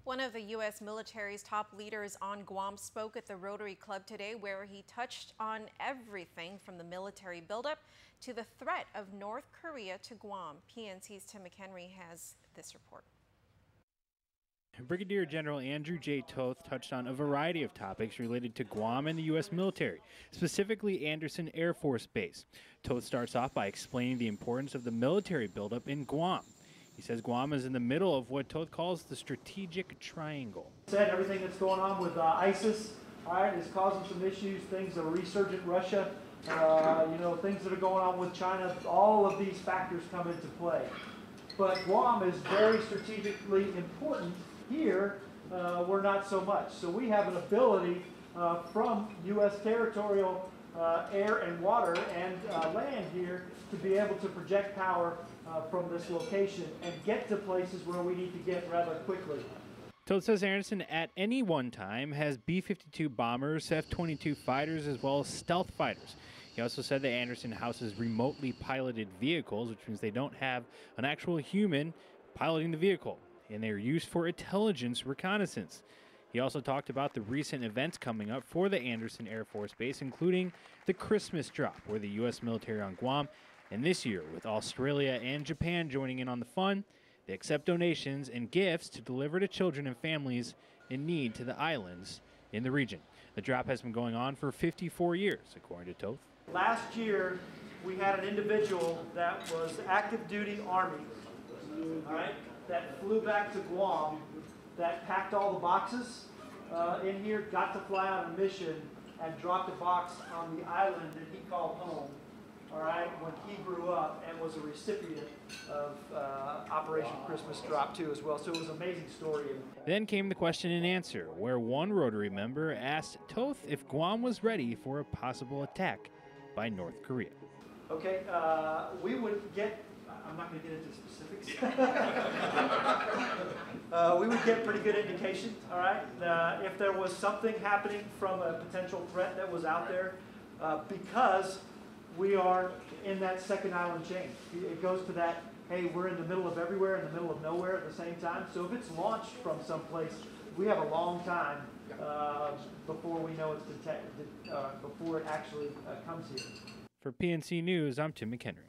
One of the U.S. military's top leaders on Guam spoke at the Rotary Club today, where he touched on everything from the military buildup to the threat of North Korea to Guam. PNC's Tim McHenry has this report. Brigadier General Andrew J. Toth touched on a variety of topics related to Guam and the U.S. military, specifically Andersen Air Force Base. Toth starts off by explaining the importance of the military buildup in Guam. He says Guam is in the middle of what Toth calls the strategic triangle. Everything that's going on with ISIS, is causing some issues. Things that are resurgent Russia, things that are going on with China. All of these factors come into play. But Guam is very strategically important. Here, we're not so much. So we have an ability from U.S. territorial air and water and land here to be able to project power from this location and get to places where we need to get rather quickly. Toth says Andersen at any one time has B-52 bombers, F-22 fighters, as well as stealth fighters. He also said that Andersen houses remotely piloted vehicles, which means they don't have an actual human piloting the vehicle, and they are used for intelligence reconnaissance. He also talked about the recent events coming up for the Andersen Air Force Base, including the Christmas drop, where the U.S. military on Guam, and this year, with Australia and Japan joining in on the fun, they accept donations and gifts to deliver to children and families in need to the islands in the region. The drop has been going on for 54 years, according to Toth. Last year, we had an individual that was active duty Army, that flew back to Guam, that packed all the boxes in here, got to fly on a mission, and dropped a box on the island that he called home, when he grew up, and was a recipient of Operation Christmas Drop too as well. So it was an amazing story. Then came the question and answer, where one Rotary member asked Toth if Guam was ready for a possible attack by North Korea. Okay, we would get, I'm not going to get into specifics. We would get pretty good indication, if there was something happening from a potential threat that was out there, because we are in that second island chain. It goes to that, hey, we're in the middle of everywhere, in the middle of nowhere at the same time. So if it's launched from someplace, we have a long time before we know it's detected, before it actually comes here. For PNC News, I'm Tim McHenry.